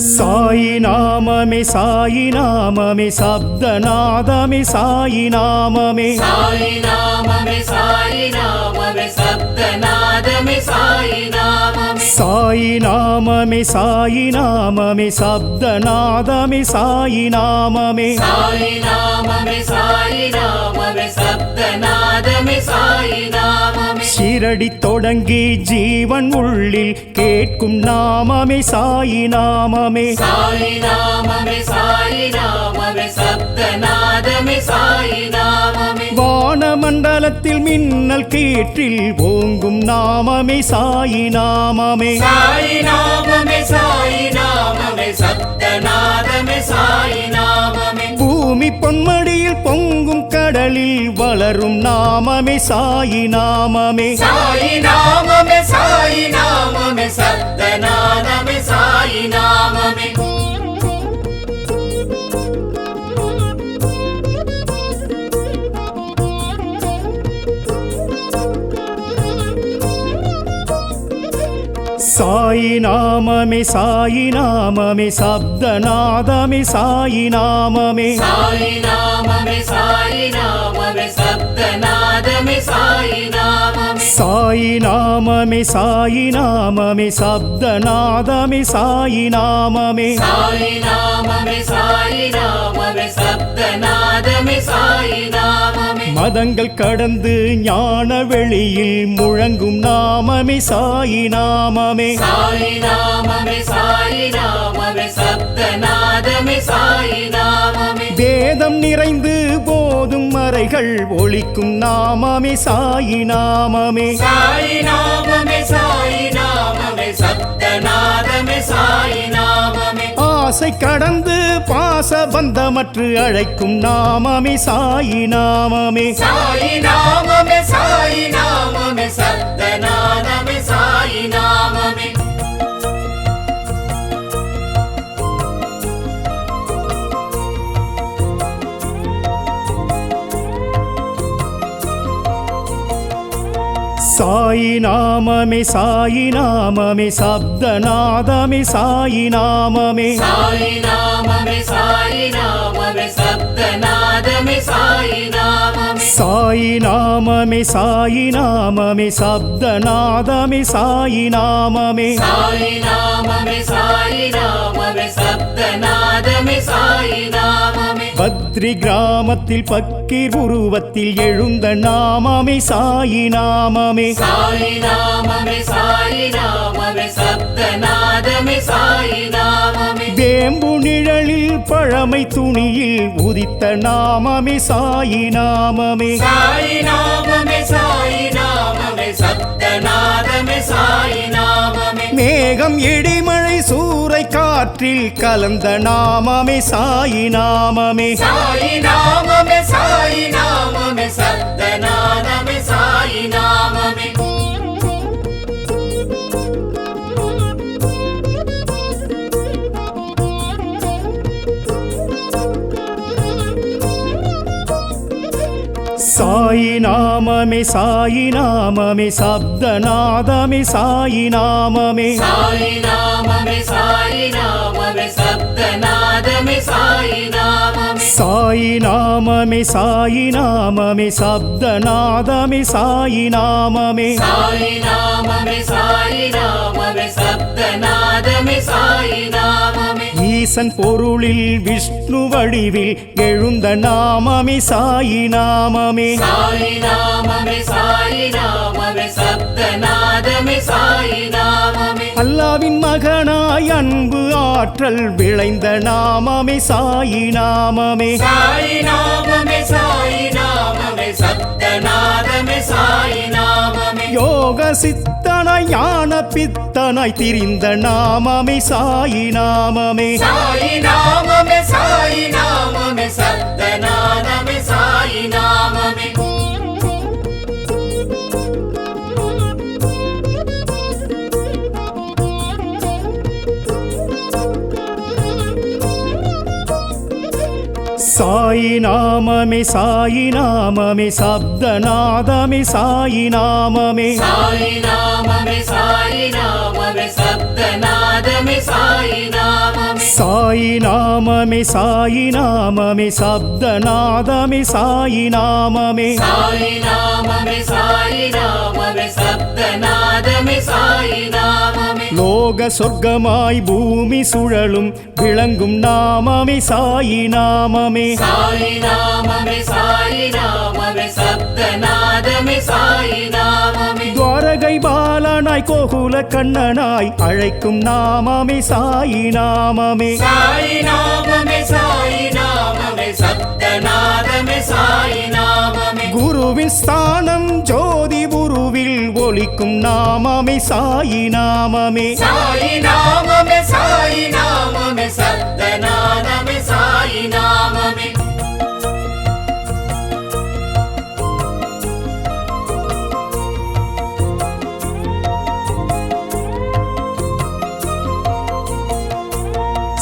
சாயி நாமமே சாயி நாமமே சப்தநாதமே சாயி நாமமே சாயி நாமமே சாயி நாமமே சப்தநாதமே சாயி நாமமே சாயி நாமமே சாயி நாமமே சப்தநாதமே சாயி நாமமே சாயி நாமமே சாயி நாமமே சப்தநாதமே சாயி நாமமே ஷிரடி தொடங்கி ஜீவன் உள்ளில் கேட்கும் நாமமே சாயி நாமமே சாயி நாமமே சாயி நாமமே சப்தநாதமே சாயி நாமமே வானமண்டலத்தில் மின்னல் கீற்றில் ஓங்கும் நாமமே சாயி நாமமே சாயி நாமமே சாயி நாமமே சப்தநாதமே சாயி நாமமே பூமி பொன்மடியில் பொங்கும் கடலில் வளரும் நாமமே சாயி நாமமே சாயி நாமமே சாயி நாமமே சப்தநாதமே சாயி நாமமே சாயி நாமமே சாயி நாமமே சப்தநாதமே சாயி நாமமே சாயி நாமமே சாயி நாமமே சப்தநாதமே சாயி நாமமே சாயி நாமமே சாயி நாமமே சப்தநாதமே சாயி நாமமே சாயி நாமமே சாயி நாமமே சப்தநாதமே சாயி நாமமே மதங்கள் கடந்து ஞான வெளியில் முழங்கும் நாமமே சாயி நாமமே சாயி நாமமே சாயி நாமமே சப்தநாதமே சாயி நாமமே வேதம் நிறைந்து போதும் மறைகள் ஒழிக்கும் நாமமே சாயி நாமமே சாயி நாமமே சாயி நாமமே சப்தநாதமே சாயி நாமமே ஆசை கடந்து பாச பந்தமற்று அழைக்கும் நாமமே சாயி நாமமே சாயி நாமமே சாயி நாமமே சப்தநாதமே சாயி நாமமே சாயி நாமமே சாயி நாமமே சப்தநாதமே சாயி நாமமே சாயி நாமமே சாயி நாமமே சப்தநாதமே சாயி நாமமே சாயி நாமமே சாயி நாமமே சப்தநாதமே சாயி நாமமே சாயி நாமமே சாயி நாமமே சப்தநாதமே சாயி நாமமே பத்ரி கிராமத்தில் பக்கீர் உருவத்தில் எழுந்த நாமமே சாயி நாமமே சாயி நாமமே சாயி நாமமே சப்தநாதமே சாயி நாமமே வேம்பு நிழலில் பழமை துணியில் உதித்த நாமமே சாயி நாமமே சாயி நாமமே சாயி நாமமே சப்தநாதமே சாயி நாமமே மேகம் இடிமழை சூறை காற்றில் கலந்த நாமமே சாயி நாமமே சாயி நாமமே சாயி நாமமே சப்தநாதமே சாயி நாமமே சாயி நாமமே சாயி நாமமே சப்தநாதமே சாயி நாமமே சாயி நாமமே சாயி நாமமே சப்தநாதமே சாயி நாமமே சாயி நாமமே சாயி நாமமே சப்தநாதமே சாயி நாமமே சாயி நாமமே சாயி நாமமே சப்தநாதமே சாயி நாமமே ஈசன் பொருளில் விஷ்ணு வடிவில் எழுந்த நாமமே சாயி நாமமே சாயி நாமமே சாயி நாமமே சப்தநாதமே சாயி நாமமே அல்லாவின் மகனாய் அன்பு ஆற்றல் விளைந்த நாமமே சாயி நாமமே சாயி நாமமே சாயி நாமமே சப்தநாதமே சாயி நாமமே யோக சித்தனாய் ஞான பித்தனாய் திரிந்த நாமமே சாயி நாமமே சாயி நாமமே சாயி நாமமே சப்தநாதமே சாயி நாமமே சாயி நாமமே சாயி நாமமே சப்தநாதமே சாயி நாமமே சாயி நாமமே சாயி நாமமே சப்தநாதமே சாயி நாமமே சாயி நாமமே சாயி நாமமே சப்தநாதமே சாயி நாமமே சாயி நாமமே சாயி நாமமே சப்தநாதமே சாயி நாமமே லோக சொர்க்கமாய் பூமி சுழலும் விளங்கும் நாமமே சாயி நாமமே சாயி நாமமே சாயி நாமமே சப்தநாதமே சாயி நாமமே துவாரகை பாலனாய் கோகுல கண்ணனாய் அழைக்கும் நாமமே சாயி நாமமே சாயி நாமமே சாயி நாமமே சப்தநாதமே சாயி நாமமே குருவின் ஸ்தானம் ஜோதி குருவில் ஒலிக்கும் நாமமே சாயி நாமமே சாயி நாமமே சாயி நாமமே சப்தநாதமே சாயி நாமமே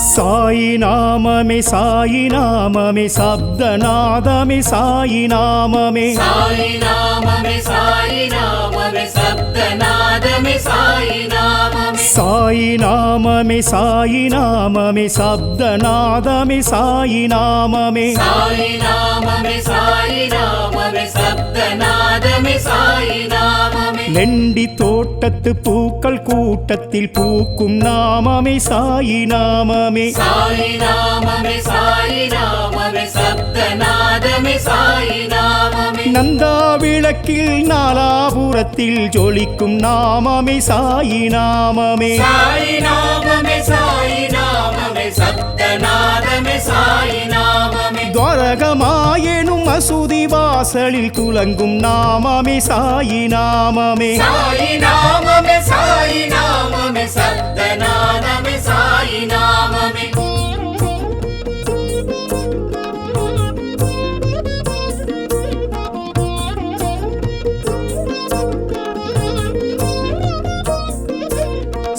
சாயி நாமமே சாயி நாமமே சப்தநாதமே சாயி நாமமே சாயி நாமமே சாயி நாமமே சப்தநாதமே சாயி நாமமே சாயி நாமமே சாயி நாமமே சப்தநாதமே சாயி நாமமே சாயி நாமமே சாயி நாமமே சப்தநாதமே சாயி நாமமே லெண்டி தோட்டத்து பூக்கள் கூட்டத்தில் பூக்கும் நாமமே சாயி நாமமே சாயி நாமமே சாயி நாமமே சப்தநாதமே சாயி நாமமே நந்தா விளக்கில் நாலாபுரத்தில் ஜொலிக்கும் நாமமே சாயி நாமமே சாயி நாமமே சாயி நாமமே சப்தநாதமே சாயி நாமமே துவாரகமாயெனும் மசூதி வாசலில் துலங்கும் நாமமே சாயி நாமமே சாயி நாமமே சாயி நாமமே சப்தநாதமே சாயி நாமமே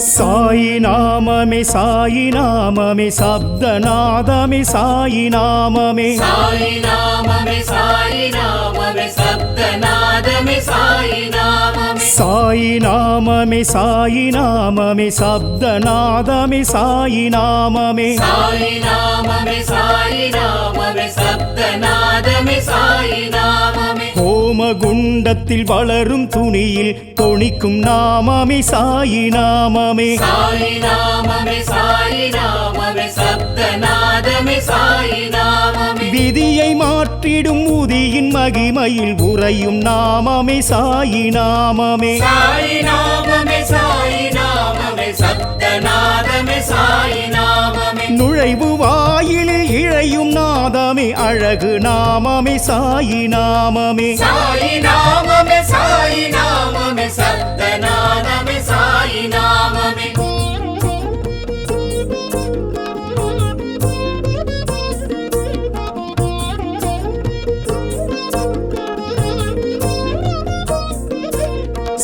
சாயி நாமமே சாயி நாமமே சப்தநாதமே சாயி நாமமே சாயி நாமமே சாயி நாமமே சப்தநாதமே சாயி நாமமே சாயி நாமமே சாயி நாமமே சப்தநாதமே சாயி நாமமே சாயி நாமமே சாயி நாமமே சப்தநாதமே சாயி நாமமே ஹோமகுண்டத்தில் வளரும் துணியில் தொனிக்கும் நாமமே சாயி நாமமே சாயி நாமமே சாயி நாமமே சப்தநாதமே சாயி நாமமே விதியை மாற்றிடும் உதியின் மகிமையில் உறையும் நாமமே சாயி நாமமே சாயி நாமமே சாயி நாமமே சப்தநாதமே சாயி நாமமே நுழைவு வாயிலில் இழையும் நாதமே அழகு நாமமே சாயி நாமமே சாயி நாமமே சாயி நாமமே சப்தநாதமே சாயி நாமமே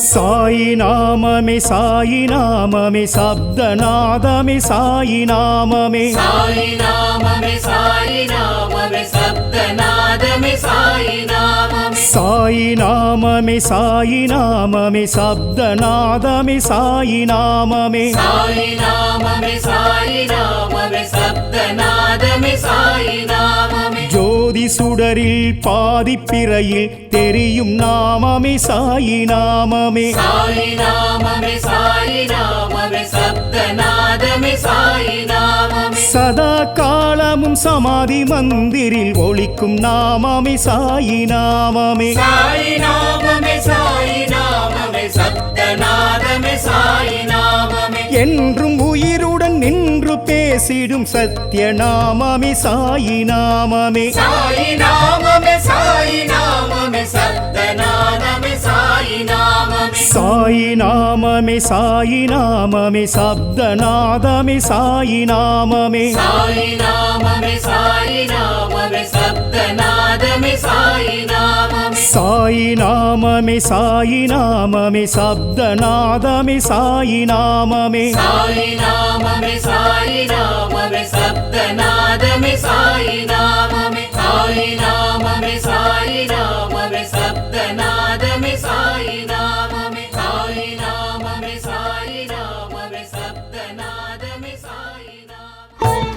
சாயி நாமமே சாயி நாமமே சப்தநாதமே சாயி நாமமே சாயி நாமமே சாயி நாமமே சப்தநாதமே சாயி நாமமே சாயி நாமமே சாயி நாமமே சப்தநாதமே சாயி நாமமே சாயி நாமமே சாயி நாமமே சப்தநாதமே சாயி நாமமே ஜோதி சுடரில் பாதிப்பிறையில் தெரியும் நாமமே சாயி நாமமே சாயி நாமமே சாயி நாமமே சப்தநாதமே சாயி நாமமே சதா காலமும் சமாதி மந்திரில் ஒலிக்கும் நாமமே சாயி நாமமே சாயி நாமமே சாயி நாமமே சப்தநாதமே சாயி நாமமே என்றும் உயிருடன் நின்று பேசிடும் சத்திய நாமமே சாயி நாமமே சாயி நாமமே சாயி நாமமே சப்தநாதமே சாயி நாமமே சாயி நாமமே சாயி நாமமே சப்தநாதமே சாயி நாமமே சாயி நாமமே சாயி நாமமே சப்தநாதமே சாயி நாமமே சாயி நாமமே சாயி நாமமே சப்தநாதமே சாயி நாமமே சாயி நாமமே சாயி நாமமே சப்தநாதமே சாயி நாமமே சாயி நாமமே சாயி நாமமே சப்தநாதமே சாயி நாமமே சாயி நாமமே சாயி நாமமே சப்தநாதமே சாயி நாமமே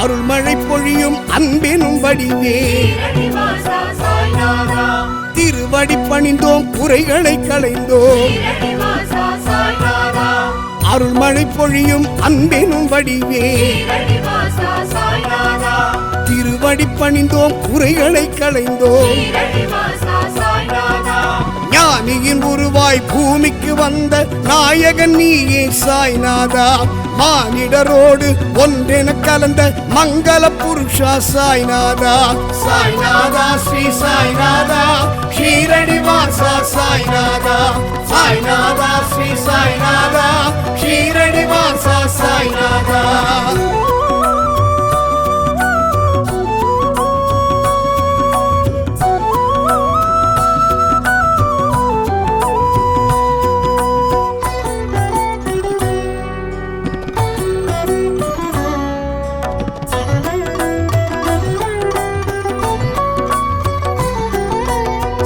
அருள்மழை பொழியும் அன்பெனும் வடிவே ஸ்ரீரடிவாசா சாய்நாதா திருவடி பணிந்தோம் குறைகளை களைந்தோம் ஸ்ரீரடிவாசா சாய்நாதா அருள்மழை பொழியும் அன்பெனும் வடிவே ஸ்ரீரடிவாசா சாய்நாதா திருவடி பணிந்தோம் குறைகளை களைந்தோம் ஸ்ரீரடிவாசா சாய்நாதா ஞானியின் உருவாய் பூமிக்கு வந்த நாயகன் நீயே சாய்நாதா மானிடரோடு ஒன்றென கலந்த மங்கள புருஷா சாய்நாதா சாய்நாதா ஸ்ரீ சாய்நாதா ஷீரடி வாசா சாய்நாதா சாய்நாதா ஸ்ரீ சாய்நாதா ஷீரடி வாசா சாய்நாதா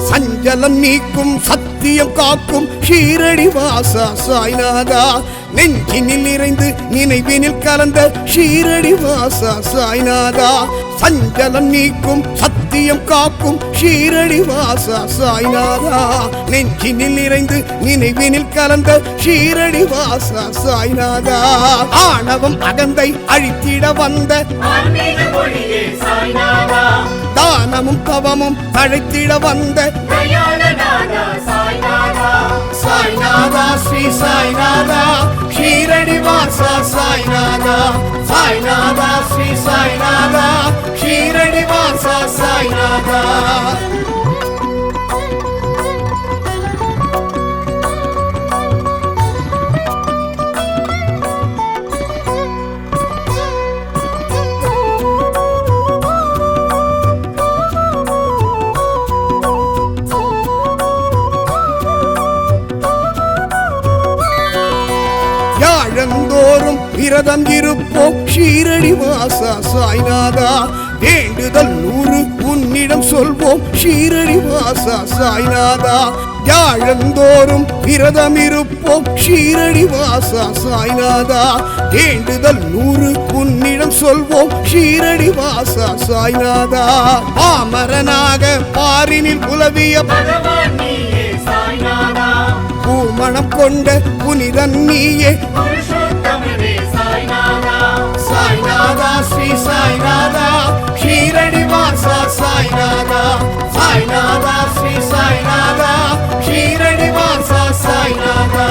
சஞ்சலம் நீக்கும் சத்தியம் காக்கும் ஷீரடி வாசா சாய்நாதா நெஞ்சினில் நிறைந்து நினைவினில் கலந்த ஷீரடி வாசா சாய்நாதா சஞ்சலம் நீக்கும் சத்தியம் காக்கும் ஷீரடி வாசா சாய்நாதா நெஞ்சினில் நிறைந்து நினைவினில் கலந்த ஷீரடி வாசா சாய்நாதா ஆணவம் அகந்தை அழித்திட வந்த ஆன்மீக மொழியே சாய்நாதா தானமும் தவமும் தழைத்திட வந்த தயாளநாதா சாய்நாதா சாய்நாதா ஸ்ரீ சாய்நாதா ஷீரடி வாசா சாய்நாதா சாய்நாதா ஸ்ரீ சாய்நாதா ஷீரடி வாசா சாய்நாதா யாழந்தோறும் விரதம் இருப்போம் ஷீரடி வாசா சாய்நாதா வேண்டுதல் 100 உன்னிடம் சொல்வோம் ஷீரடி வாசா சாய்நாதா யாழந்தோறும் விரதம் இருப்போம் ஷீரடி வாசா சாய்நாதா வேண்டுதல் 100 உன்னிடம் சொல்வோம் ஷீரடி வாசா சாய்நாதா பாமரனாக பாரினில் உலவிய பகவான் நீயே சாய்நாதா பூமணம் கொண்ட புனிதன் நீயே புருஷோத்தமனே சாய்நாதா சாய்நாதா ஸ்ரீ சாய்நாதா ஷீரடி வாசா சாய்நாதா சாய்நாதா ஸ்ரீ சாய்நாதா ஷீரடி வாசா சாய்நாதா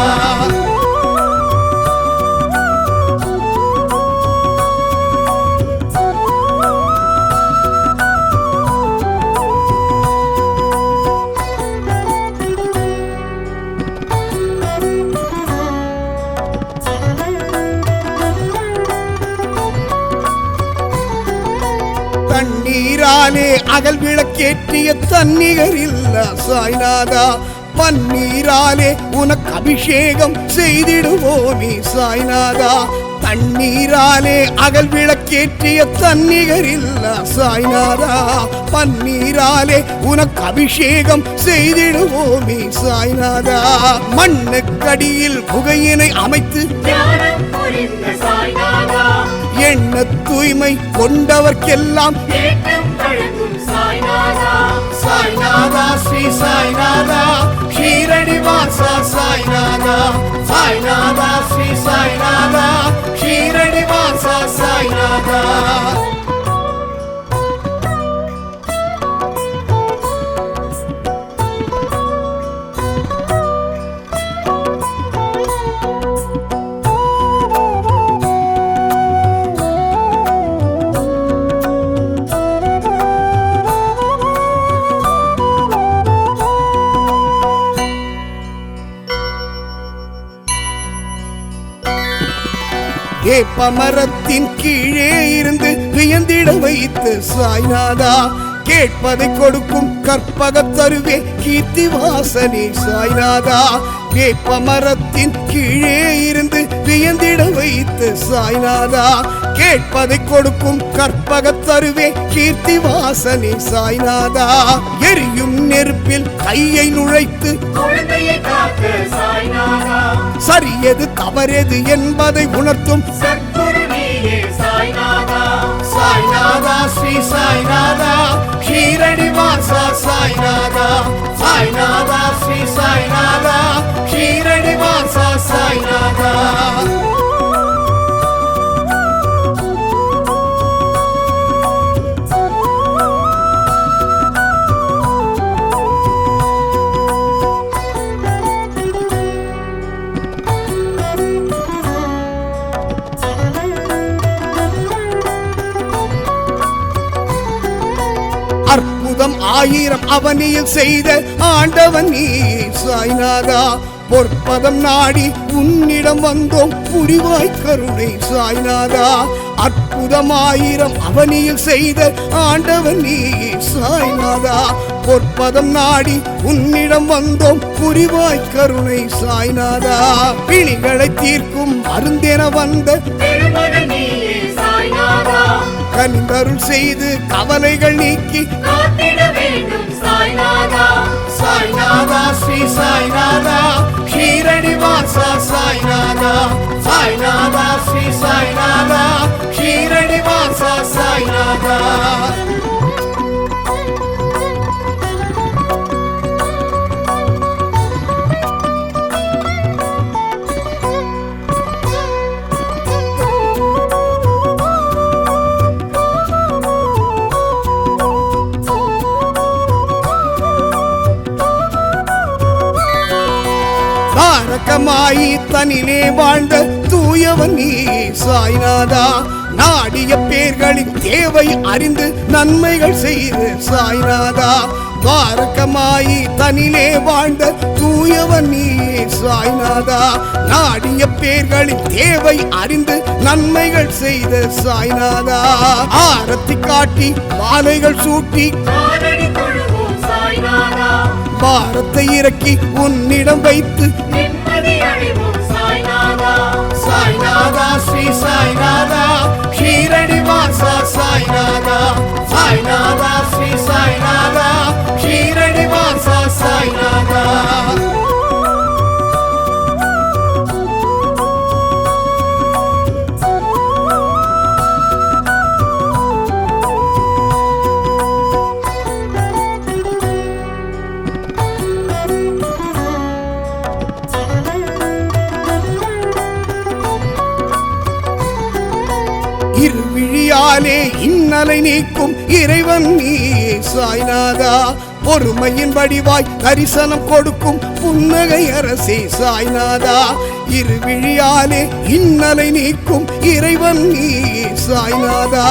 தண்ணீராலே அகல் விளக்கேற்றிய தன்னிகர் இல்ல சாய்நாதா பன்னீராலே உனக்கு அபிஷேகம் செய்திடுவோமே சாய்நாதா தண்ணீராலே அகல் விளக்கேற்றிய தன்னிகர் இல்ல சாய்நாதா பன்னீராலே உனக்கு அபிஷேகம் செய்திடுவோமே சாய்நாதா மண்ணுக்கடியில் புகையினை அமைத்து தியானம் புரிந்த சாய்நாதா எண்ண தூய்மை கொண்டவர்க்கெல்லாம் ஏற்றம் வழங்கும் சாய்நாதா சாய்நாதா ஸ்ரீ சாய்நாதா ஷீரடி வாசா சாய்நாதா சாய்நாதா ஸ்ரீ சாய்நாதா ஷீரடி வாசா சாய்நாதா வேப்பமரத்தின் கீழே இருந்து வியந்திட வைத்து சாய்நாதா கேட்பதை கொடுக்கும் கற்பகத் தருவே கீர்த்தி வாசனே சாய்நாதா வேப்பமரத்தின் கீழே இருந்து வியந்திட வைத்து சாய்நாதா கேட்பதை கொடுக்கும் கற்பகத் தருவே கீர்த்தி வாசனே சாய்நாதா எரியும் நெருப்பில் கையை நுழைத்து குழந்தையை காக்க சாய்நாதா சரியது தவறெது என்பதை உணர்த்தும் சத்குரு நீயே சாய்நாதா சாய்நாதா ஸ்ரீ சாய்நாதா ஷீரடி வாசா சாய்நாதா சாய்நாதா ஸ்ரீ சாய்நாதா ஷீரடி வாசா சாய்நாதா அற்புதம் ஆயிரம் அவனியில் செய்த ஆண்டவன் நீ சாய்நாதா பொற்பதம் நாடி உன்னிடம் வந்தோம் புரிவாய் கருணை சாய்நாதா அற்புதம் ஆயிரம் அவனியில் செய்த ஆண்டவன் நீ சாய்நாதா பொற்பதம் நாடி உன்னிடம் வந்தோம் புரிவாய் கருணை சாய்நாதா பிணிகளை தீர்க்கும் மருந்தென வந்த திருமகன் நீயே சாய்நாதா கனிந்தருள் செய்து கவலைகள் நீக்கி காத்திட வேண்டும் சாய்நாதா சாய்நாதா ஸ்ரீ சாய்நாதா ஷீரடி வாசா சாய்நாதா சாய்நாதா ஸ்ரீ சாய்நாதா ஷீரடி வாசா சாய்நாதா தாரகமாயி தனிலே வாழ்ந்த தூயவன் நீ சாய்நாதா நாடிய பேர்களின் தேவை அறிந்து நன்மைகள் செய்து சாய்நாதா தாரகமாயி தனிலே வாழ்ந்த தூயவன் நீ சாய்நாதா நாடிய பேர்களின் தேவை அறிந்து நன்மைகள் செய்த சாய்நாதா ஆரத்தி காட்டி மாலைகள் சூட்டி காலடி தொழுவோம் சாய்நாதா பாரத்தை இறக்கி உன்னிடம் வைத்து நிம்மதி அடைவோம் சாய்நாதா சாய்நாதா ஸ்ரீ சாய்நாதா ஷீரடி வாசா சாய்நாதா சாய்நாதா ஸ்ரீ சாய்நாதா ஷீரடி வாசா சாய்நாதா இருவிழியாலே இன்னலை நீக்கும் இறைவன் நீ சாய்நாதா பொறுமையின் வடிவாய் தரிசனம் கொடுக்கும் புன்னகை அரசே சாய்நாதா இருவிழியாலே இன்னலை நீக்கும் இறைவன் நீ சாய்நாதா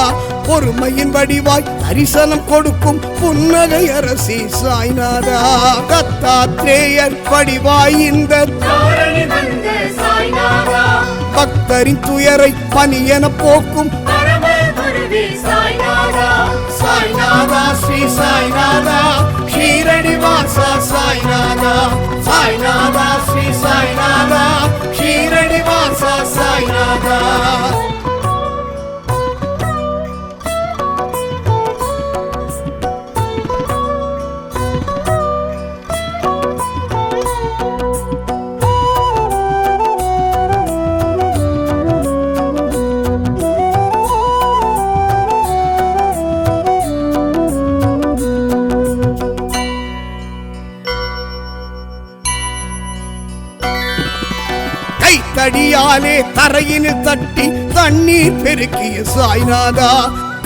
பொறுமையின் வடிவாய் தரிசனம் கொடுக்கும் புன்னகை அரசே சாய்நாதா தத்தாத்ரேயர் வடிவாய் இந்த தாரணி வந்த சாய்நாதா பக்தரின் துயரை பனியென போக்கும் பரம குருவே சாய்நாதா சாய்நாதா ஸ்ரீ சாய்நாதா ஷீரடி வாசா சாய்நாதா சாய்நாதா ஸ்ரீ சாய்நாதா ஷீரடி வாசா சாய்நாதா கைத்தடியாலே தரையினில் தட்டி தண்ணீர் பெருக்கிய சாய்நாதா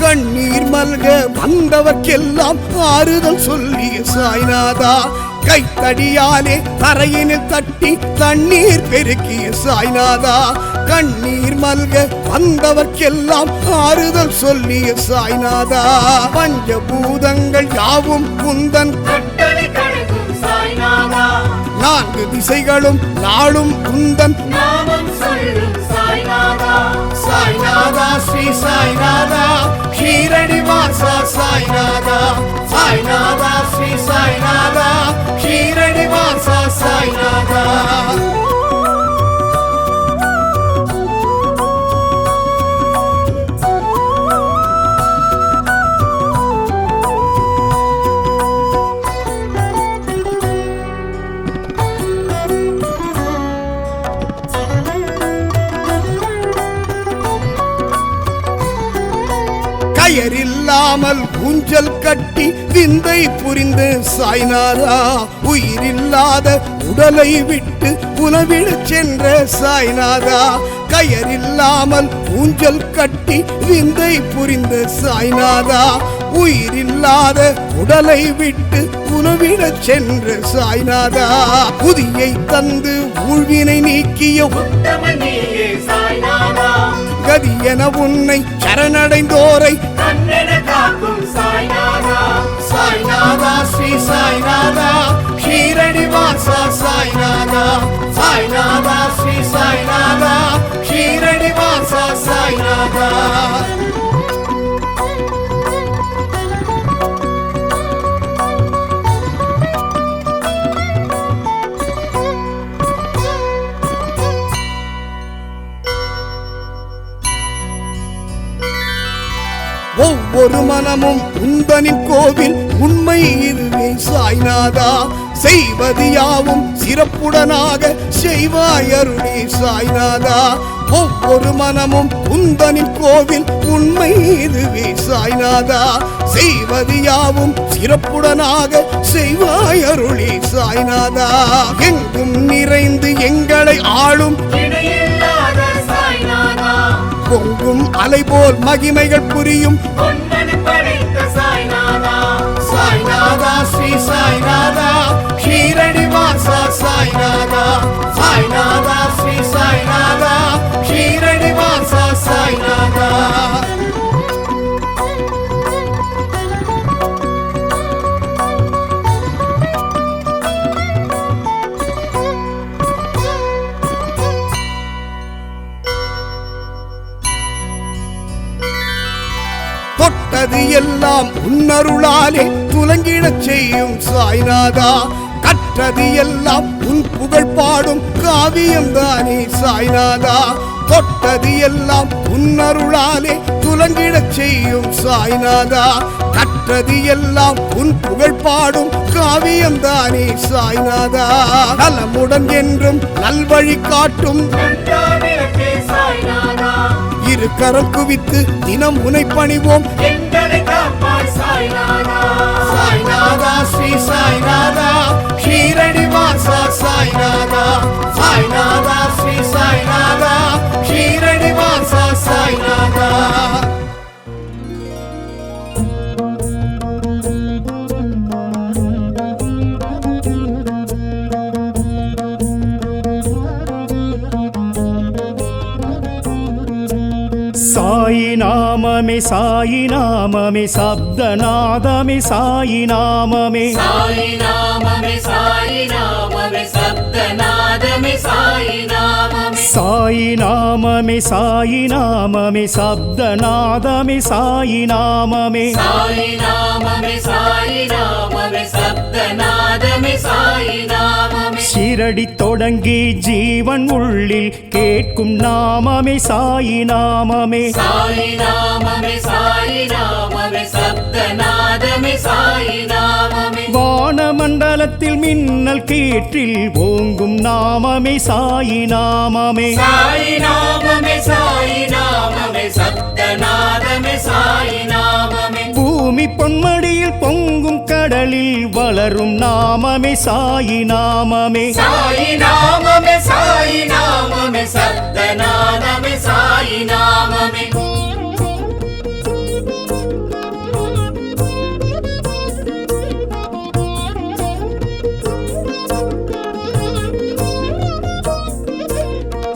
கண்ணீர் மல்க வந்தவர்க்கெல்லாம் ஆறுதல் சொல்லிய சாய்நாதா கைத்தடியாலே தரையினில் தட்டி தண்ணீர் பெருக்கிய சாய்நாதா கண்ணீர் மல்க வந்தவர்க்கெல்லாம் ஆறுதல் சொல்லிய சாய்நாதா பஞ்சபூதங்கள் யாவும் குந்தன் கட்டளை கடக்கும் சாய்நாதா நான்கு திசைகளும் நாளும் குந்தன் நாமம் சொல்லும் சாய்நாதா சாய்நாதா சாய்நாதா ஸ்ரீ சாய்நாதா ஷீரடி வாசா சாய்நாதா சாய்நாதா ஸ்ரீ சாய்நாதா ஷீரடி வாசா சாய்நாதா கயரில்லாமல் ஊஞ்சல் கட்டி விந்தை புரிந்து சாய்நாதா உயிரில்லாத உடலை விட்டு உணவிடச் சென்ற சாய்நாதா கயரில்லாமல் ஊஞ்சல் கட்டி விந்தை புரிந்த சாய்நாதா உயிரில்லாத உடலை விட்டு உணவிடச் சென்ற சாய்நாதா புதியை தந்து ஊழ்வினை நீக்கிய உத்தமன் நீயே சாய்நாதா கதி என உன்னை சரணடைந்தோரை கண்ணென காக்கும் சாய்நாதா சாய்நாதா ஸ்ரீ சாய்நாதா ஷீரடி வாசா சாய்நாதா சாய்நாதா ஸ்ரீ சாய்நாதா ஷீரடி வாசா சாய்நாதா ஒவ்வொரு மனமும் உந்தனின் கோவில் உண்மை இதுவே சாய்நாதா செய்வது யாவும் சிறப்புடனாக செய்வாய் அருளே சாய்நாதா ஒவ்வொரு மனமும் உந்தனின் கோவில் உண்மை இதுவே சாய்நாதா செய்வது யாவும் சிறப்புடனாக செய்வாய் அருளே சாய்நாதா எங்கும் நிறைந்து எங்களை ஆளும் இணையில்லாத சாய்நாதா பொங்கும் அலை போல் மகிமைகள் புரியும் பொன்மனு படைத்த சாய்நாதா சாய்நாதா ஸ்ரீ சாய்நாதா ஷீரடி வாசா சாய்நாதா சாய்நாதா ஸ்ரீ சாய்நாதா ஷீரடி வாசா சாய்நாதா தொட்டது எல்லாம் உன்னருளாலே துலங்கிடச் செய்யும் சாய்நாதா கற்றது எல்லாம் உன் புகழ் பாடும் காவியம் தானே சாய்நாதா தொட்டது எல்லாம் உன்னருளாலே துலங்கிடச் செய்யும் சாய்நாதா கற்றது எல்லாம் உன் புகழ் பாடும் காவியம் தானே சாய்நாதா நலமுடன் என்றும் நல்வழி காட்டும் நன்றா விளக்கே சாய்நாதா இரு கரம் குவித்து தினம் உனை பணிவோம் எங்களை காப்பாய் சாய்நாதா சாய்நாதா ஸ்ரீ சாய்நாதா ஷீரடி வாசா சாய்நாதா சாய்நாதா ஸ்ரீ சாய்நாதா ஷீரடி வாசா சாய்நாதா சாயி நாமமே சாயி நாமமே சப்தநாதமே சாயி நாமமே சாயி நாமமே சாயி நாமமே சப்தநாதமே சாயி நாமமே சாயி நாமமே சாயி நாமமே சப்தநாதமே சாயி நாமமே சாயி நாமமே சாயி நாமமே சப்தநாதமே சாயி நாமமே ஷீரடி தொடங்கி ஜீவன் உள்ளில் கேட்கும் நாமமே சாயி நாமமே சாயி நாமமே சாயி நாமமே சப்தநாதமே சாயி நாமமே வானமண்டலத்தில் மின்னல் கீற்றில் ஓங்கும் நாமமே சாயி நாமமே சாயி நாமமே சாயி நாமமே சப்தநாதமே சாயி நாமமே பூமி பொன்மடியில் பொங்கும் கடலில் வளரும் நாமமே சாயி நாமமே சாயி நாமமே சாயி நாமமே சப்தநாதமே சாயி நாமமே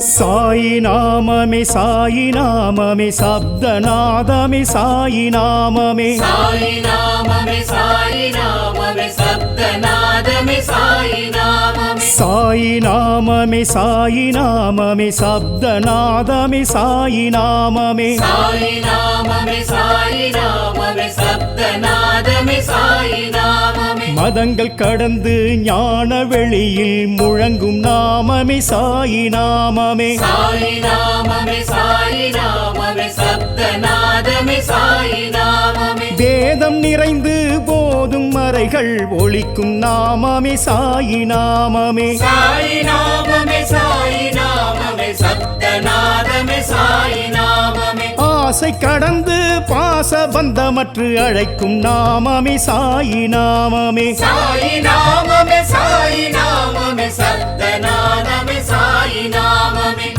சாயி நாமமே சாயி நாமமே சப்தநாதமே சாயி நாமமே சாயி நாமமே சாயி நாமமே சப்தநாதமே சாயி நாமமே சாயி நாமமே சாயி நாமமே சப்தநாதமே சாயி நாமமே சாயி நாமமே சாயி நாமமே சப்தநாதமே சாயி நாமமே மதங்கள் கடந்து ஞான வெளியில் முழங்கும் நாமமே சாயி நாமமே சாயி நாமமே சாயி நாமமே சப்தநாதமே சாயி நாமமே வேதம் நிறைந்து போதும் மறைகள் ஒழிக்கும் நாமமே சாயி நாமமே சாயி நாமமே சாயி நாமமே சப்தநாதமே சாயி நாமமே ஆசை கடந்து பாச பந்தமற்று அழைக்கும் நாமமே சாயி நாமமே சாயி நாமமே சாயி நாமமே சப்தநாதமே சாயி நாமமே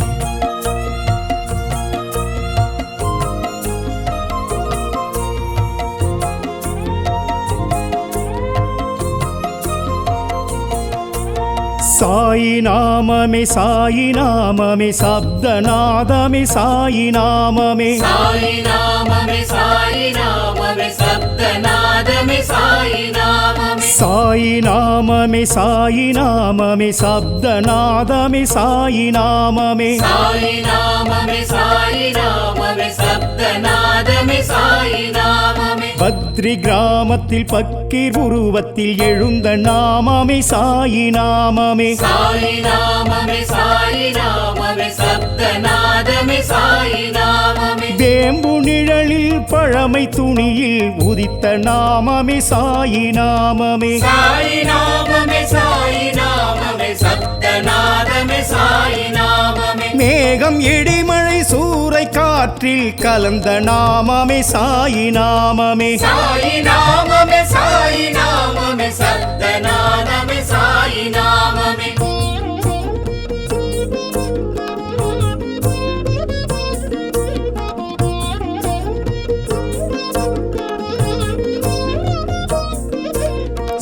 சாயி நாமமே சாயி நாமமே சப்தநாதமே சாயி நாமமே சாயி நாமமே சாயி நாமமே சப்தநாதமே சாயி நாமமே சாயி நாமமே சாயி நாமமே சப்தநாதமே சாயி நாமமே சாயி நாமமே சாயி நாமமே சப்தநாதமே சாயி நாமமே பத்ரி கிராமத்தில் பக்கீர் உருவத்தில் எழுந்த நாமமே சாயி நாமமே சாயி நாமமே சாயி நாமமே சப்தநாதமே சாயி நாமமே வேம்பு நிழலில் பழமை துணியில் உதித்த நாமமே சாயி நாமமே சாயி நாமமே சாயி நாமமே சப்தநாதமே சாயி நாமமே மேகம் இடிமழை சூறை காற்றில் கலந்த நாமமே சாயி நாமமே சாயி நாமமே சாயி நாமமே சப்தநாதமே சாயி நாமமே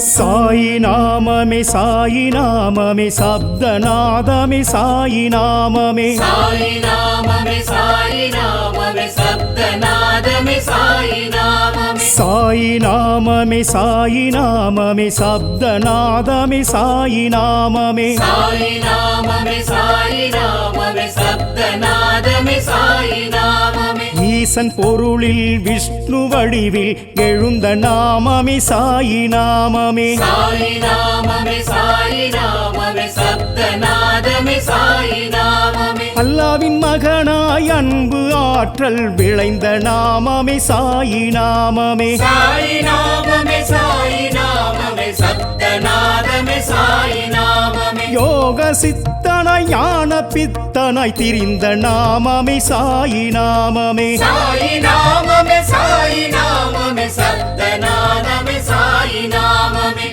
சாயி நாமமே சாயி நாமமே சப்தநாதமே சாயி நாமமே சாயி நாமமே சாயி நாமமே சப்தநாதமே சாயி நாமமே சாயி நாமமே சாயி நாமமே சப்தநாதமே சாயி நாமமே சாயி நாமமே சாயி நாமமே சப்தநாதமே சாயி நாமமே ஈசன் பொருளில் விஷ்ணு வடிவில் எழுந்த நாமமே சாயி நாமமே சாயி நாமமே சாயி நாமமே சப்தநாதமே சாயி நாமமே அல்லாவின் மகனாய் அன்பு ஆற்றல் விளைந்த நாமமே சாயி நாமமே சாயி நாமமே சாயி நாமமே சப்தநாதமே சாயி நாமமே யோக சித்தனாய் ஞான பித்தனாய் திரிந்த நாமமே சாயி நாமமே சாயி நாமமே சாயி நாமமே சப்தநாதமே சாயி நாமமே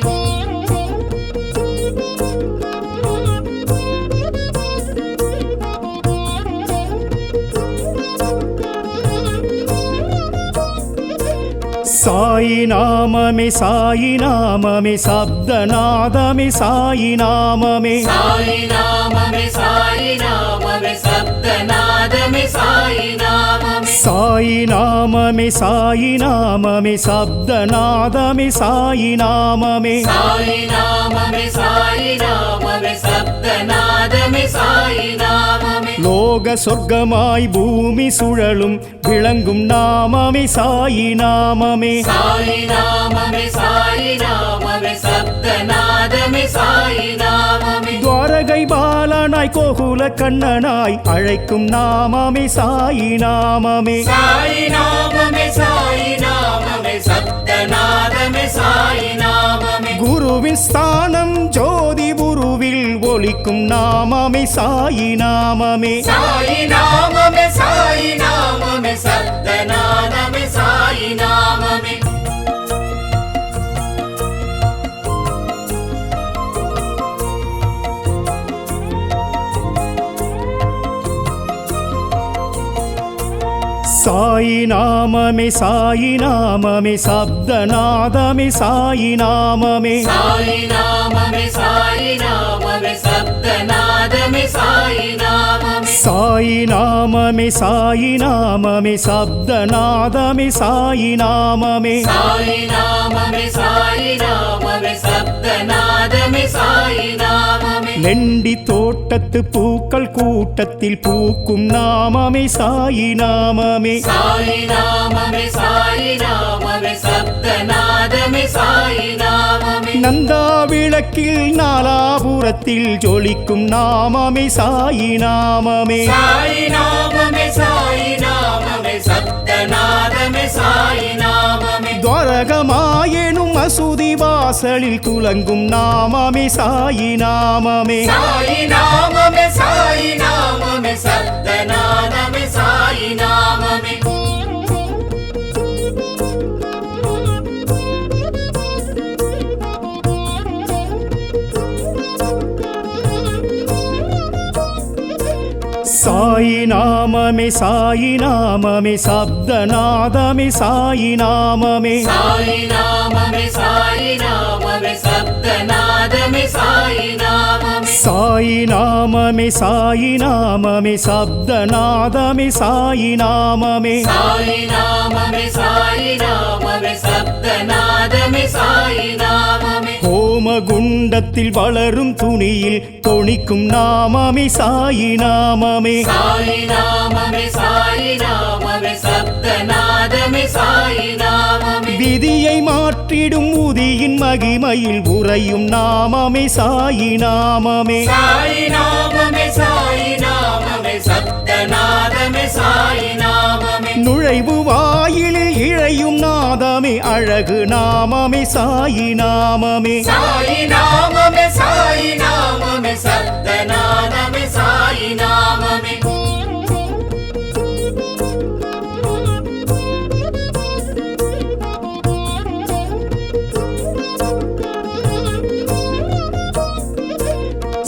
சாயி நாமமே சாயி நாமமே சப்தநாதமே சாயி நாமமே சாயி நாமமே சாயி நாமமே சப்தநாதமே சாயி நாமமே சாயி நாமமே சாயி நாமமே சப்தநாதமே சாயி நாமமே சாயி நாமமே சாயி நாமமே சப்தநாதமே சாயி நாமமே லோக சொர்க்கமாய் பூமி சுழலும் விளங்கும் நாமமே சாயி நாமமே சாயி நாமமே சாயி நாமமே சப்தநாதமே சாயி நாமமே துவாரகை பாலனாய் கோகுல கண்ணனாய் அழைக்கும் நாமமே சாயி நாமமே சாயி நாமமே சாயி நாமமே சப்தநாதமே சாயி நாமமே குருவின் ஸ்தானம் ஜோதி குருவில் ஒலிக்கும் நாமமே சாயி நாமமே சாயி நாமமே சாயி நாமமே சப்தநாதமே சாயி நாமமே சாயி நாமமே சாயி நாமமே சப்தநாதமே சாயி நாமமே சாயி நாமமே சாயி நாமமே சப்தநாதமே சாயி நாமமே சாயி நாமமே சாயி நாமமே சப்தநாதமே சாயி நாமமே சாயி நாமமே சாயி நாமமே சப்தநாதமே சாயி நாமமே லெண்டி தோட்டத்து பூக்கள் கூட்டத்தில் பூக்கும் நாமமே சாயி நாமமே சாயி நாமமே சாயி நாமமே சப்தநாதமே சாயி நாமமே நந்தா விளக்கில் நாலாபுரத்தில் ஜொலிக்கும் நாமமே சாயி நாமமே சாயி நாமமே சாயி நாமமே சப்தநாதமே சாயி நாமமே துவரகமாயெனும் மசூதி வாசலில் துலங்கும் நாமமே சாயி நாமமே சாயி நாமமே சாயி நாமமே சப்தநாதமே சாயி நாமமே சாயி நாமமே சாயி நாமமே சப்தநாதமே சாயி நாமமே சாயி நாமமே சாயி நாமமே சப்தநாதமே சாயி நாமமே சாயி நாமமே சாயி நாமமே சப்தநாதமே சாயி நாமமே சாயி நாமமே சாயி நாமமே சப்தநாதமே சாயி நாமமே ஹோமகுண்டத்தில் வளரும் துணியில் தொனிக்கும் நாமமே சாயி நாமமே சாயி நாமமே சாயி நாமமே சப்தநாதமே சாயி நாமமே விதியை மாற்றிடும் உதியின் மகிமையில் உறையும் நாமமே சாயி நாமமே சாயி நாமமே சாயி நாமமே சப்தநாதமே சாயி நாமமே நுழைவு வாயிலில் இழையும் நாதமே அழகு நாமமே சாயி நாமமே சாயி நாமமே சாயி நாமமே சப்தநாதமே சாயி நாமமே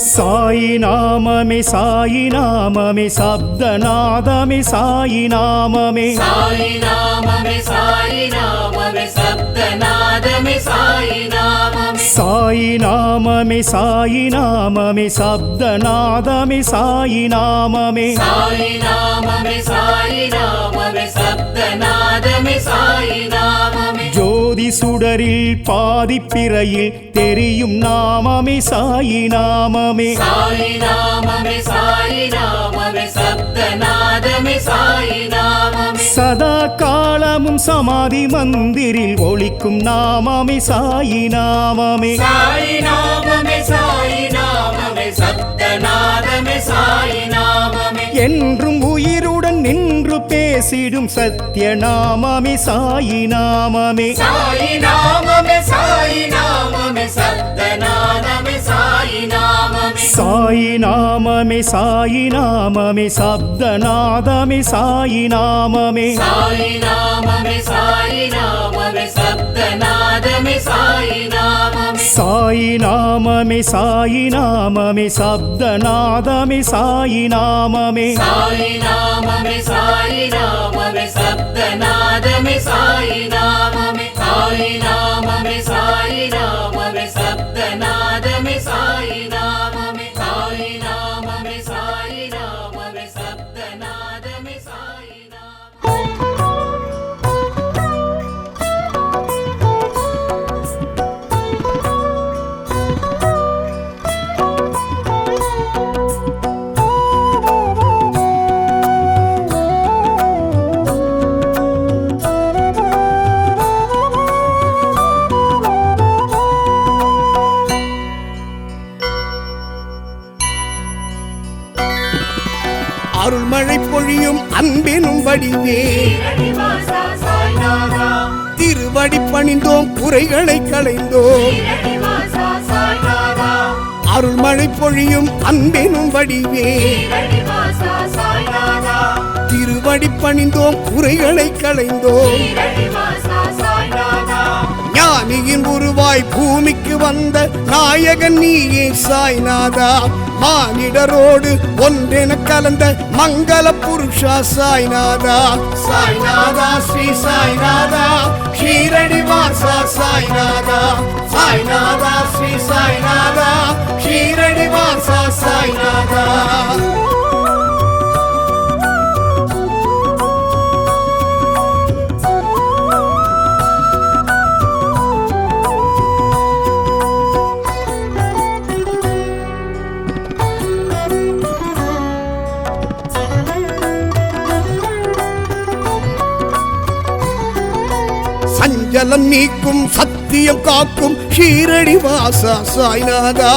சாயி நாமமே சாயி நாமமே சப்தநாதமே சாயி நாமமே சாயி நாமமே சாயி நாமமே சப்தநாதமே சாயி நாமமே சாயி நாமமே சாயி நாமமே சப்தநாதமே சாயி நாமமே சாயி நாமமே சாயி நாமமே சப்தநாதமே சாயி நாமமே ஜோதி சுடரில் பாதிப்பிறையில் தெரியும் நாமமே சாயி நாமமே சாயி நாமமே சாயி நாமமே சப்தநாதமே சாயி நாமமே சதா காலமும் சமாதி மந்திரில் ஒலிக்கும் நாமமே சாயி நாமமே சாயி நாமமே சாயி நாமமே சப்தநாதமே சாயி நாமமே என்றும் உயிருடன் நின்று பேசிடும் சத்திய நாமமே சாயி நாமமே சாயி நாமமே சாயி நாமமே சப்தநாதமே சாயி நாமமே சாயி நாமமே சாயி நாமமே சப்தநாதமே சாயி நாமமே சாயி நாமமே சாயி நாமமே சப்தநாதமே சாயி நாமமே சாயி நாமமே சாயி நாமமே சப்தநாதமே சாயி நாமமே சாயி நாமமே சாயி நாமமே சப்தநாதமே சாயி நாமமே சாயி நாமமே சாயி நாமமே சப்தநாதமே சாயி நாமமே சாயி நாமமே சாயி நாமமே சப்தநாதமே சாயி நாமமே அருள்மழை பொழியும் அன்பினும் வடிவே ஸ்ரீரடிவாசா சாய்நாதா திருவடி பணிந்தோம் குறைகளை களைந்தோம் ஸ்ரீரடிவாசா சாய்நாதா அருள்மழை பொழியும் அன்பினும் வடிவே ஸ்ரீரடிவாசா சாய்நாதா திருவடி பணிந்தோம் குறைகளை களைந்தோம் ஸ்ரீரடிவாசா சாய்நாதா ஞானியின் உருவாய் பூமிக்கு வந்த நாயகன் நீயே சாய்நாதா மானிடரோடு ஒன்றென கலந்த மங்கள புருஷா சாய்நாதா சாய்நாதா ஸ்ரீ சாய்நாதா ஷீரடி வாசா சாய்நாதா சாய்நாதா ஸ்ரீ சாய்நாதா ஷீரடி வாசா சாய்நாதா சஞ்சலம் நீக்கும் சத்தியம் காக்கும் ஷீரடி வாசா சாய்நாதா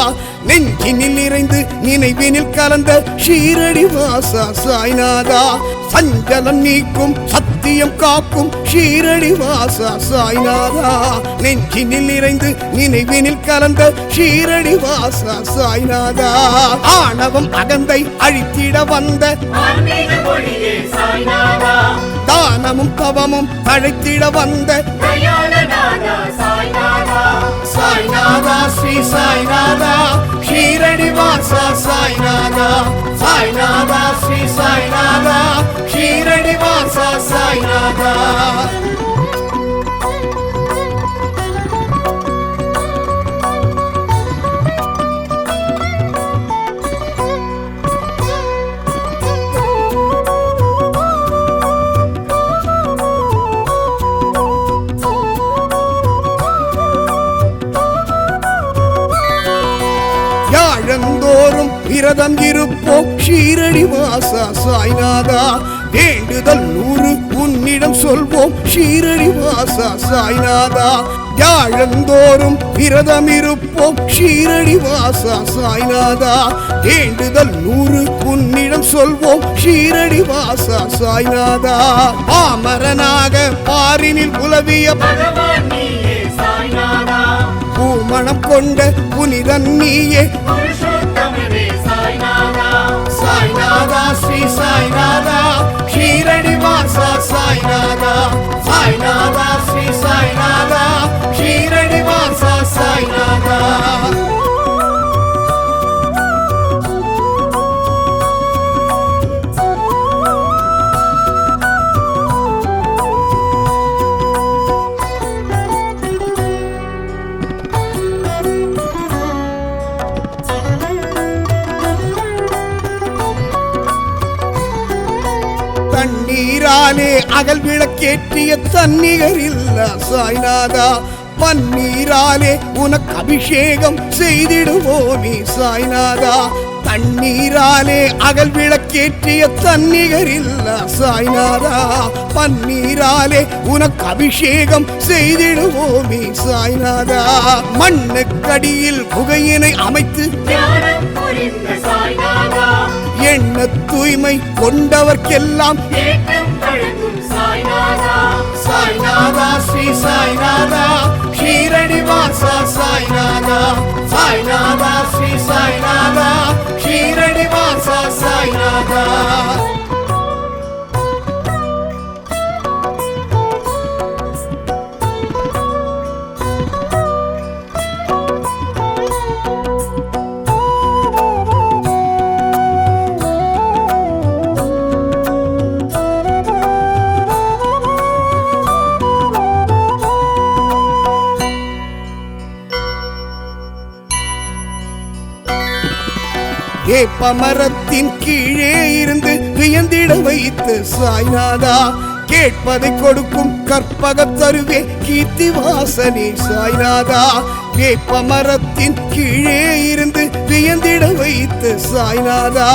நெஞ்சினில் நிறைந்து நினைவினில் கலந்த ஷீரடி வாசா சாய்நாதா சஞ்சலம் நீக்கும் சத்தியம் காக்கும் ஷீரடி வாசா சாய்நாதா நெஞ்சினில் நிறைந்து நினைவினில் கலந்த ஷீரடி வாசா சாய்நாதா ஆணவம் அகந்தை அழித்திட வந்த ஆன்மீக மொழியே சாய்நாதா தானமும் தவமும் அழைத்திட வந்த தயாளநாதா சாய்நாதா சாய்நாதா ஸ்ரீ சாய்நாதா ஷீரடி வாசா சாய்நாதா சாய்நாதா ஸ்ரீ சாய்நாதா ஷீரடி வாசா சாய்நாதா யாழந்தோறும் விரதம் இருப்போம் ஷீரடி வாசா சாய்நாதா வேண்டுதல் 100 உன்னிடம் சொல்வோம் ஷீரடி வாசா சாய்நாதா யாழந்தோறும் விரதம் இருப்போம் ஷீரடி வாசா சாய்நாதா வேண்டுதல் 100 உன்னிடம் சொல்வோம் ஷீரடி வாசா சாய்நாதா பாமரனாக பாரினில் உலவிய பகவான் நீயே சாய்நாதா பூமணம் கொண்ட புனிதன் நீயே புருஷோத்தமனே சாய்நாதா சாய்நாதா ஸ்ரீ சாய்நாதா ஷீரடி வாசா சாய்நாதா சாய்நாதா ஸ்ரீ சாய்நாதா ஷீரடி வாசா சாய்நாதா தண்ணீராலே அகல் விளக்கேற்றிய தன்னிகர் இல்ல சாய்நாதா பன்னீராலே உனக்கு அபிஷேகம் செய்திடுவோமே சாய்நாதா தண்ணீராலே அகல் விளக்கேற்றிய தன்னிகர் இல்ல சாய்நாதா பன்னீராலே உனக்கு அபிஷேகம் செய்திடுவோமே சாய்நாதா மண்ணுக்கடியில் புகையினை அமைத்து தியானம் புரிந்த சாய்நாதா எண்ண தூய்மை கொண்டவர்க்கெல்லாம் ஏற்றம் வழங்கும் சாய்நாதா சாய்நாதா ஸ்ரீ சாய்நாதா ஷீரடி வாசா சாய்நாதா சாய்நாதா ஸ்ரீ சாய்நாதா ஷீரடி வாசா சாய்நாதா வேப்பமரத்தின் கீழே இருந்து வியந்திட வைத்து சாய்நாதா கேட்பதை கொடுக்கும் கற்பகத் தருவே கீர்த்தி வாசனே சாய்நாதா வேப்பமரத்தின் கீழே இருந்து வியந்திட வைத்து சாய்நாதா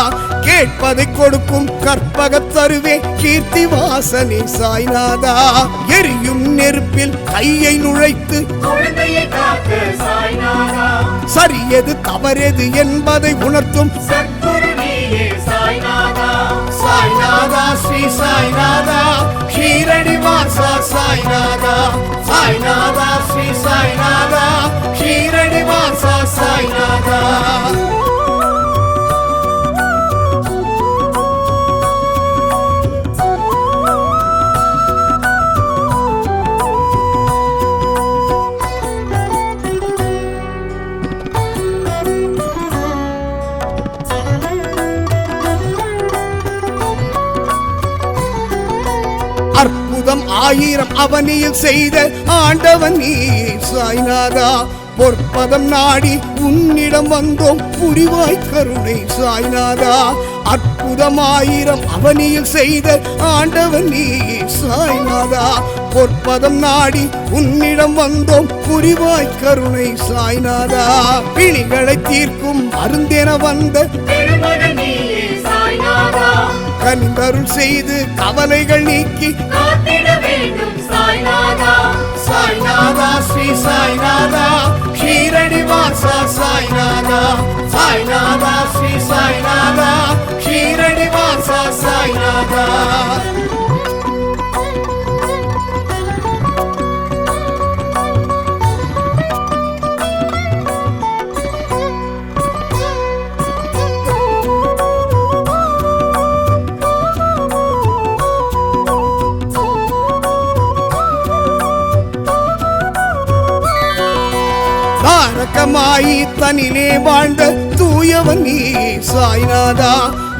கேட்பதை கொடுக்கும் கற்பகத் தருவே கீர்த்தி வாசனே சாய்நாதா எரியும் நெருப்பில் கையை நுழைத்து குழந்தையை காக்க சாய்நாதா சரியது தவறெது என்பதை உணர்த்தும் சத்குரு நீயே சாய்நாதா சாய்நாதா ஸ்ரீ சாய்நாதா ஷீரடி வாசா சாய்நாதா சாய்நாதா ஸ்ரீ சாய்நாதா ஷீரடி வாசா சாய்நாதா அற்புதம் 1000 அவனியில் செய்த ஆண்டவன் நீ சாய்நாதா பொற்பதம் நாடி உன்னிடம் வந்தோம் புரிவாய் கருணை சாய்நாதா அற்புதம் 1000 அவனியில் செய்த ஆண்டவன் நீ சாய்நாதா பொற்பதம் நாடி உன்னிடம் வந்தோம் புரிவாய் கருணை சாய்நாதா பிணிகளை தீர்க்கும் அருந்தென வந்த திருமகன் நீயே சாய்நாதா கனிந்தருள் செய்து கவலைகள் நீக்கி காத்திட வேண்டும் சாய்நாதா சாய்நாதா ஸ்ரீ சாய்நாதா ஷீரடி வாசா சாய்நாதா சாய்நாதா ஸ்ரீ சாய்நாதா ஷீரடி வாசா சாய்நாதா தாரகமாயி தனிலே வாழ்ந்த தூயவன் நீ சாய்நாதா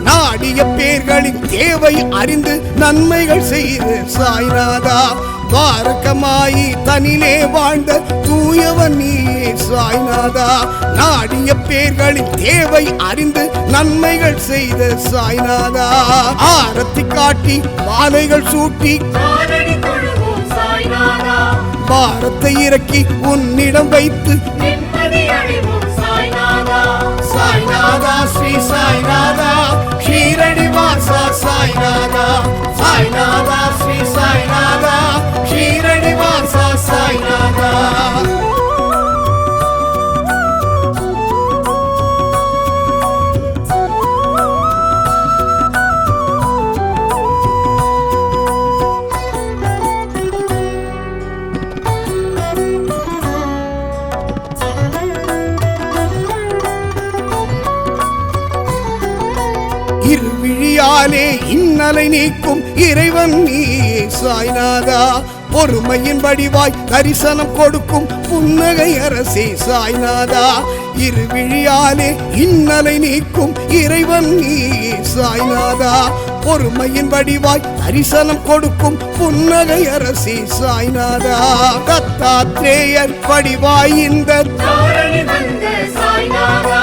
நாடிய பேர்களின் தேவை அறிந்து நன்மைகள் செய்து சாய்நாதா தாரகமாயி தனிலே வாழ்ந்த தூயவன் நீ சாய்நாதா நாடிய பேர்களின் தேவை அறிந்து நன்மைகள் செய்த சாய்நாதா ஆரத்தி காட்டி மாலைகள் சூட்டி காலடி தொழுவோம் சாய்நாதா பாரத்தை இறக்கி உன்னிடம் வைத்து நிம்மதி அடைவோம் சாய்நாதா சாய்நாதா ஸ்ரீ சாய்நாதா ஷீரடி வாசா சாய்நாதா சாய்நாதா ஸ்ரீ சாய்நாதா ஷீரடி வாசா சாய்நாதா இருவிழியாலே இன்னலை நீக்கும் இறைவன் நீ சாய்நாதா பொறுமையின் வடிவாய் தரிசனம் கொடுக்கும் புன்னகை அரசே சாய்நாதா இருவிழியாலே இன்னலை நீக்கும் இறைவன் நீ சாய்நாதா பொறுமையின் வடிவாய் தரிசனம் கொடுக்கும் புன்னகை அரசே சாய்நாதா தத்தாத்ரேயர் வடிவாய் இந்த தாரணி வந்த சாய்நாதா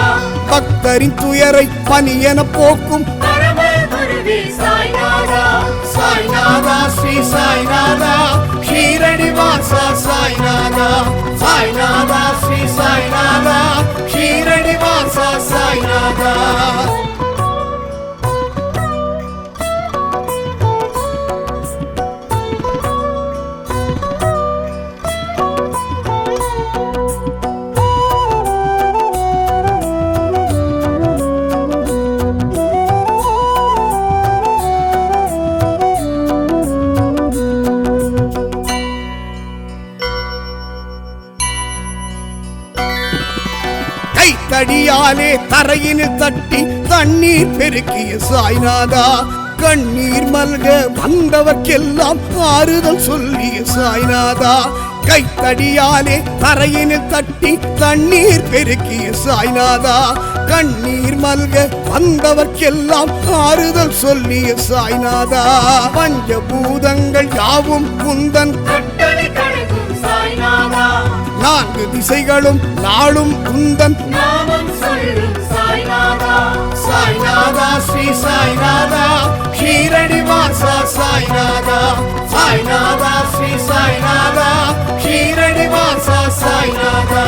பக்தரின் துயரை பனியென போக்கும் பரம குருவே சாய்நாதா சாய்நாதா ஸ்ரீ சாய்நாதா ஷீரடி வாசா சாய்நாதா சாய்நாதா ஸ்ரீ சாய்நாதா ஷீரடி வாசா சாய்நாதா கைத்தடியாலே தரையினில் தட்டி தண்ணீர் பெருக்கிய சாய்நாதா கண்ணீர் மல்க வந்தவர்க்கெல்லாம் ஆறுதல் சொல்லிய சாய்நாதா கைத்தடியாலே தரையினில் தட்டி தண்ணீர் பெருக்கிய சாய்நாதா கண்ணீர் மல்க வந்தவர்க்கெல்லாம் ஆறுதல் சொல்லிய சாய்நாதா பஞ்சபூதங்கள் யாவும் குந்தன் கட்டளை கடக்கும் சாய்நாதா நான்கு திசைகளும் நாளும் குந்தன் நாமம் சொல்லும் சாய்நாதா சாய்நாதா ஸ்ரீ சாய்நாதா ஷீரடி வாசா சாய்நாதா சாய்நாதா ஸ்ரீ சாய்நாதா ஷீரடி வாசா சாய்நாதா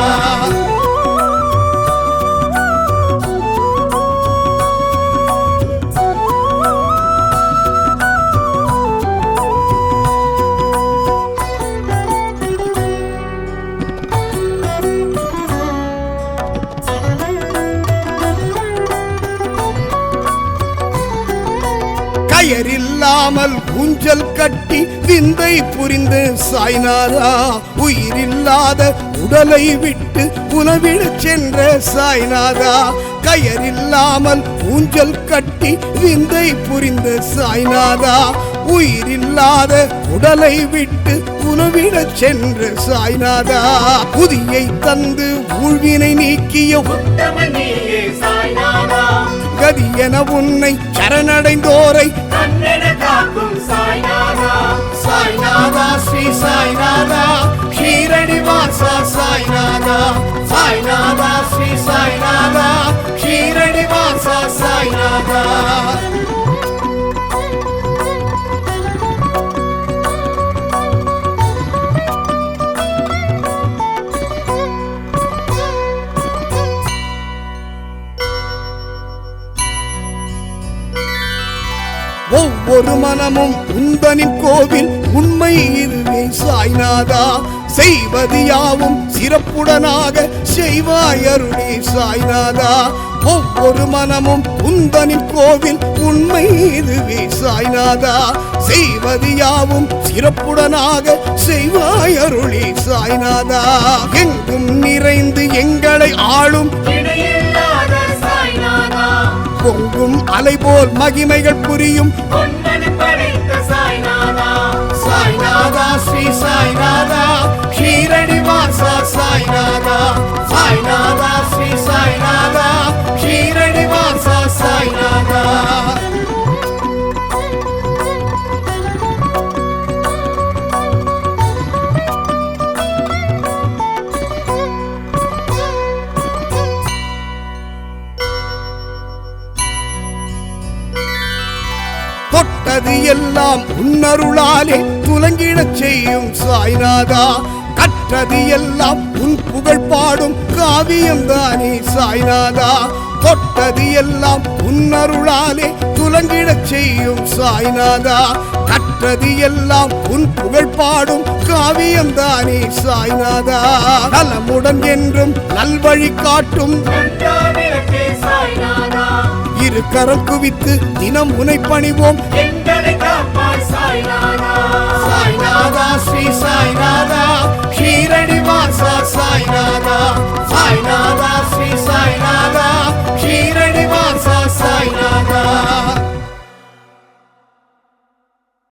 கயரில்லாமல் ஊஞ்சல் கட்டி விந்தை புரிந்து சாய்நாதா உயிரில்லாத உடலை விட்டு உணவிடச் சென்ற சாய்நாதா கயரில்லாமல் ஊஞ்சல் கட்டி விந்தை புரிந்த சாய்நாதா உயிரில்லாத உடலை விட்டு உணவிடச் சென்ற சாய்நாதா புதியை தந்து ஊழ்வினை நீக்கிய உத்தமன் நீயே சாய்நாதா கதி என உன்னை சரணடைந்தோரை கண்ணென காக்கும் சாய்நாதா சாய்நாதா ஸ்ரீ சாய்நாதா ஷீரடி வாசா சாய்நாதா சாய்நாதா ஸ்ரீ சாய்நாதா ஷீரடி வாசா சாய்நாதா ஒவ்வொரு மனமும் உந்தனின் கோவில் உண்மை இதுவே சாய்நாதா செய்வது யாவும் சிறப்புடனாக செய்வாய் அருளே சாய்நாதா ஒவ்வொரு மனமும் உந்தனின் கோவில் உண்மை இதுவே சாய்நாதா செய்வது யாவும் சிறப்புடனாக செய்வாய் அருளே சாய்நாதா எங்கும் நிறைந்து எங்களை ஆளும் இணையில்லாத சாய்நாதா பொங்கும் அலை போல் மகிமைகள் புரியும் பொன்னன் படைத்த சாய்நாதா சாய்நாதா ஸ்ரீ சாய்நாதா ஷீரடி வாசா சாய்நாதா சாய்நாதா ஸ்ரீ சாய்நாதா ஷீரடி வாசா சாய்நாதா தொட்டது எல்லாம் உன்னருளாலே துலங்கிடச் செய்யும் சாய்நாதா கற்றது எல்லாம் உன் புகழ் பாடும் காவியம் தானே சாய்நாதா தொட்டது எல்லாம் உன்னருளாலே துலங்கிடச் செய்யும் சாய்நாதா கற்றது எல்லாம் உன் புகழ் பாடும் காவியம் தானே சாய்நாதா நலமுடன் என்றும் நல்வழி காட்டும் நன்றாவிளக்கே சாய்நாதா இரு கரம் குவித்து தினம் உனை பணிவோம் எங்களை காப்பாய் சாய்நாதா